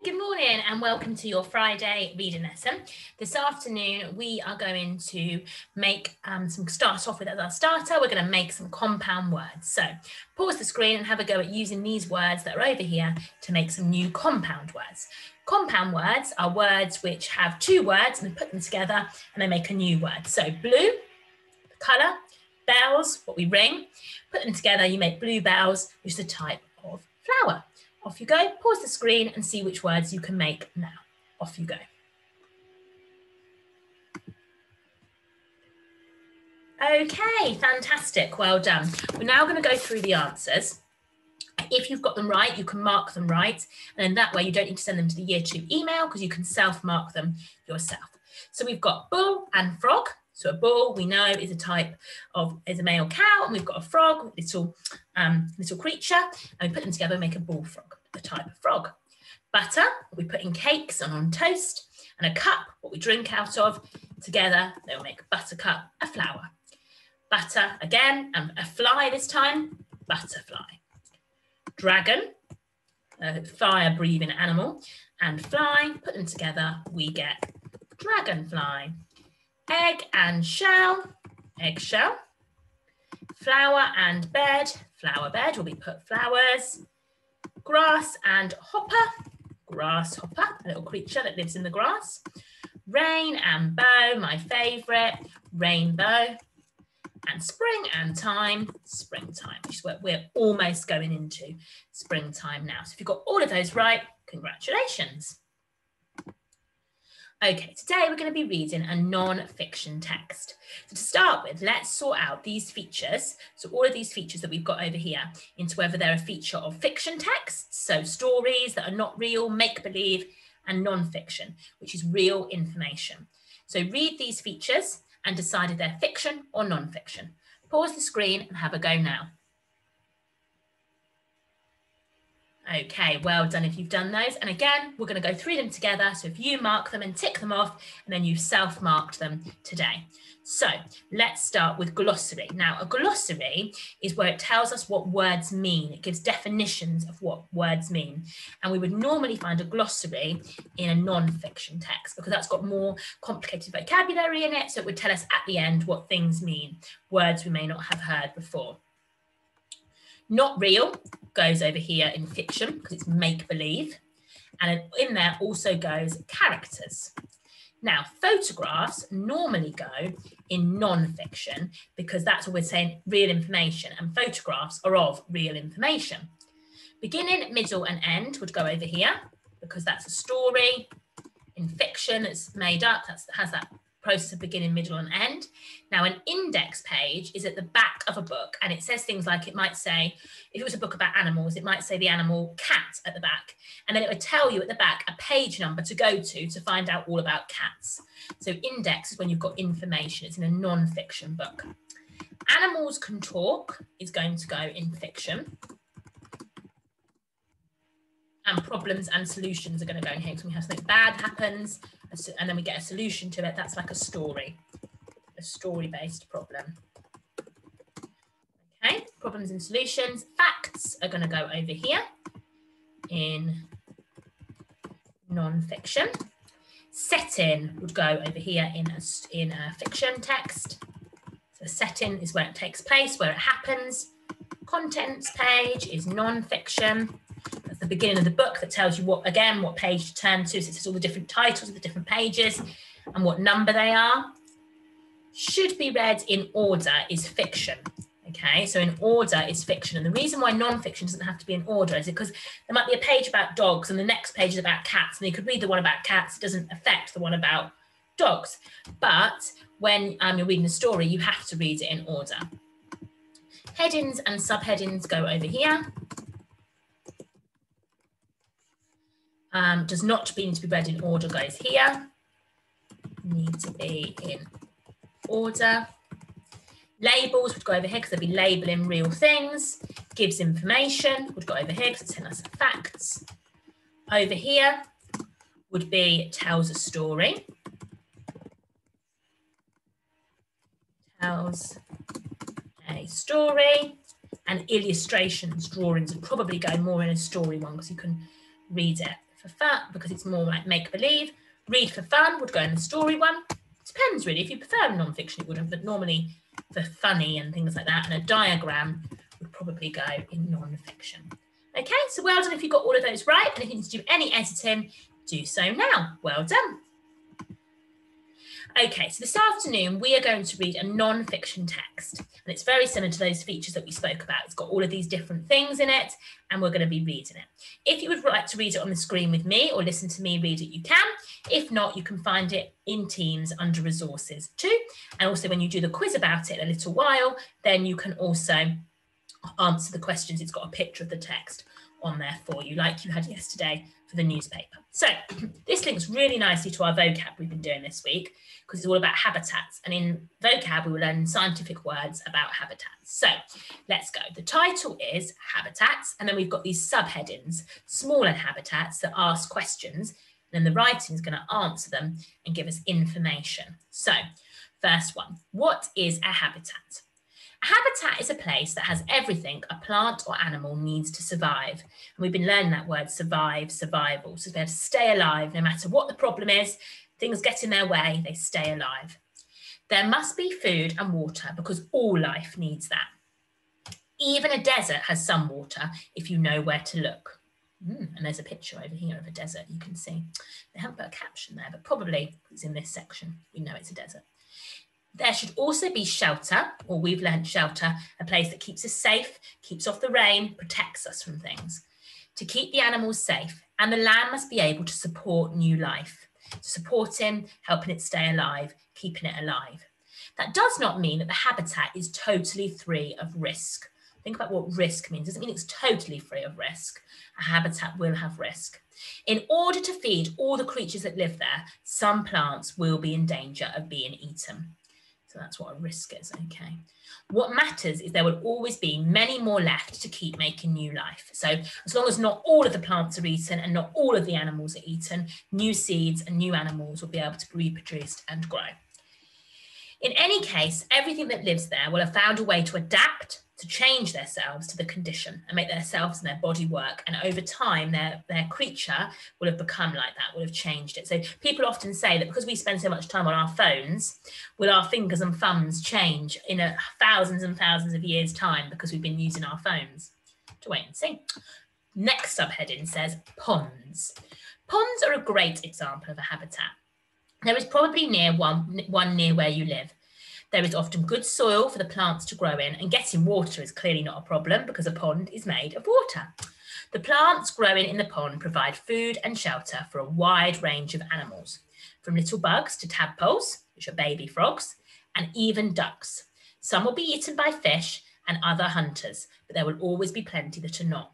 Good morning and welcome to your Friday reading lesson. This afternoon we are going to make start off with as our starter. We're going to make some compound words. So pause the screen and have a go at using these words that are over here to make some new compound words. Compound words are words which have two words and put them together and they make a new word. So blue, the colour, bells, what we ring. Put them together, you make bluebells, which is a type of flower. Off you go, pause the screen and see which words you can make now. Off you go. Okay, fantastic, well done. We're now going to go through the answers. If you've got them right, you can mark them right. And in that way, you don't need to send them to the Year 2 email because you can self-mark them yourself. So we've got bull and frog. So a bull, we know, is a male cow, and we've got a frog, little creature, and we put them together and make a bullfrog, a type of frog. Butter, we put in cakes and on toast, and a cup, what we drink out of. Together, they'll make a buttercup, a flower. Butter, again, and a fly this time, butterfly. Dragon, a fire-breathing animal, and fly, put them together, we get dragonfly. Egg and shell, eggshell. Flower and bed, flower bed, where we put flowers. Grass and hopper, grasshopper, a little creature that lives in the grass. Rain and bow, my favourite, rainbow. And spring and time, springtime, which is what we're almost going into springtime now. So if you've got all of those right, congratulations. Okay, today we're going to be reading a non-fiction text. So to start with, let's sort out these features, so all of these features that we've got over here, into whether they're a feature of fiction texts, so stories that are not real, make-believe, and non-fiction, which is real information. So read these features and decide if they're fiction or non-fiction. Pause the screen and have a go now. Okay, well done if you've done those. And again, we're going to go through them together. So if you mark them and tick them off, and then you've self-marked them today. So let's start with glossary. Now, a glossary is where it tells us what words mean. It gives definitions of what words mean. And we would normally find a glossary in a non-fiction text because that's got more complicated vocabulary in it. So it would tell us at the end what things mean, words we may not have heard before. Not real goes over here in fiction because it's make-believe. And in there also goes characters. Now, photographs normally go in non-fiction because that's what we're saying, real information, and photographs are of real information. Beginning, middle, and end would go over here because that's a story. In fiction, it's made up, has that process of beginning, middle, and end. Now, an index page is at the back of a book, and it says things like, it might say, if it was a book about animals, it might say the animal cat at the back, and then it would tell you at the back a page number to go to find out all about cats. So index is when you've got information. It's in a non-fiction book. Animals can talk is going to go in fiction. And problems and solutions are going to go in here. So we have something bad happens, and then we get a solution to it. That's like a story-based problem. Okay, problems and solutions. Facts are going to go over here in non-fiction. Setting would go over here in a fiction text. So setting is where it takes place, where it happens. Contents page is non-fiction. That's the beginning of the book that tells you what page to turn to. So it says all the different titles of the different pages and what number they are. Should be read in order is fiction. Okay, so in order is fiction. And the reason why non-fiction doesn't have to be in order is because there might be a page about dogs and the next page is about cats. And you could read the one about cats. It doesn't affect the one about dogs. But when you're reading a story, you have to read it in order. Headings and subheadings go over here. Does not need to be read in order goes here. Need to be in order. Labels would go over here because they'll be labelling real things. Gives information would go over here because it's telling us facts. Over here would be tells a story. Tells a story. And illustrations, drawings would probably go more in a story one because you can read it for fun because it's more like make-believe. Read for fun would go in the story one. Depends really. If you prefer non-fiction, it would have, but normally for funny and things like that. And a diagram would probably go in non-fiction. Okay, so well done if you got all of those right. And if you need to do any editing, do so now. Well done. Okay, so this afternoon we are going to read a non-fiction text, and it's very similar to those features that we spoke about. It's got all of these different things in it, and we're going to be reading it. If you would like to read it on the screen with me or listen to me read it, you can. If not, you can find it in Teams under resources too. And also when you do the quiz about it in a little while, then you can also answer the questions. It's got a picture of the text on there for you, like you had yesterday for the newspaper. So this links really nicely to our vocab we've been doing this week, because it's all about habitats. And in vocab, we will learn scientific words about habitats. So let's go. The title is Habitats, and then we've got these subheadings, smaller habitats that ask questions, and then the writing is going to answer them and give us information. So first one, what is a habitat? A habitat is a place that has everything a plant or animal needs to survive. And we've been learning that word survive, survival. So to be able to stay alive, no matter what the problem is, things get in their way, they stay alive. There must be food and water because all life needs that. Even a desert has some water if you know where to look. And there's a picture over here of a desert, you can see. They haven't put a caption there, but probably it's in this section. We know it's a desert. There should also be shelter, or we've learned shelter, a place that keeps us safe, keeps off the rain, protects us from things. To keep the animals safe, and the land must be able to support new life, supporting, helping it stay alive, keeping it alive. That does not mean that the habitat is totally free of risk. Think about what risk means. It doesn't mean it's totally free of risk. A habitat will have risk. In order to feed all the creatures that live there, some plants will be in danger of being eaten. So that's what a risk is, okay. What matters is there will always be many more left to keep making new life. So as long as not all of the plants are eaten and not all of the animals are eaten, new seeds and new animals will be able to be reproduced and grow. In any case, everything that lives there will have found a way to adapt, to change themselves to the condition and make themselves and their body work. And over time, their creature will have become like that, will have changed it. So people often say that because we spend so much time on our phones, will our fingers and thumbs change in thousands and thousands of years' time because we've been using our phones? To wait and see. Next subheading says ponds. Ponds are a great example of a habitat. There is probably one near where you live. There is often good soil for the plants to grow in, and getting water is clearly not a problem because a pond is made of water. The plants growing in the pond provide food and shelter for a wide range of animals, from little bugs to tadpoles, which are baby frogs, and even ducks. Some will be eaten by fish and other hunters, but there will always be plenty that are not.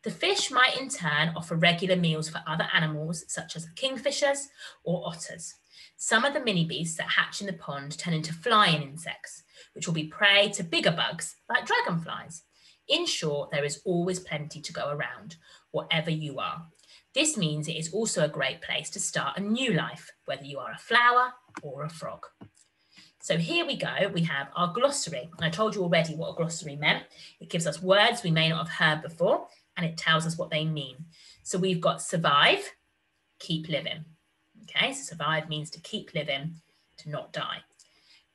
The fish might in turn offer regular meals for other animals, such as kingfishers or otters. Some of the mini beasts that hatch in the pond turn into flying insects, which will be prey to bigger bugs like dragonflies. In short, there is always plenty to go around, whatever you are. This means it is also a great place to start a new life, whether you are a flower or a frog. So here we go, we have our glossary. And I told you already what a glossary meant. It gives us words we may not have heard before, and it tells us what they mean. So we've got survive, keep living. Okay, so survive means to keep living, to not die.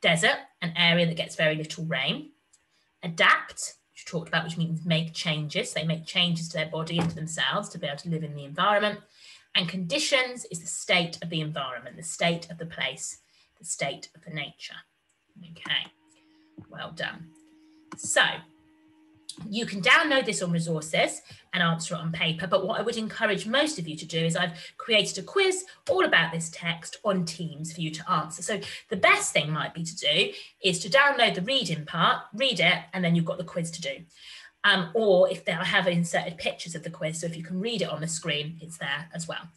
Desert, an area that gets very little rain. Adapt, which we talked about, which means make changes. They make changes to their body and to themselves to be able to live in the environment. And conditions is the state of the environment, the state of the place, the state of the nature. Okay, well done. So you can download this on resources and answer it on paper, but what I would encourage most of you to do is I've created a quiz all about this text on Teams for you to answer. So the best thing might be to do is to download the reading part, read it, and then you've got the quiz to do. Or if I have inserted pictures of the quiz, so if you can read it on the screen, it's there as well.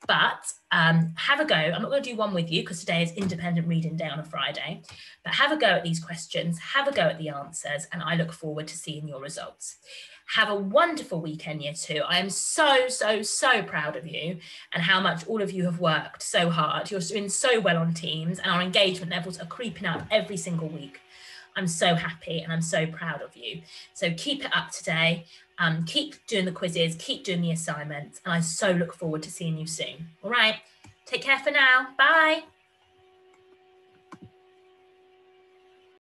But have a go. I'm not going to do one with you because today is independent reading day on a Friday, but have a go at these questions, have a go at the answers, and I look forward to seeing your results. Have a wonderful weekend, Year 2. I am so, so, so proud of you and how much all of you have worked so hard. You're doing so well on Teams and our engagement levels are creeping up every single week. I'm so happy and I'm so proud of you. So keep it up today. Keep doing the quizzes, keep doing the assignments, and I so look forward to seeing you soon. All right, take care for now. Bye.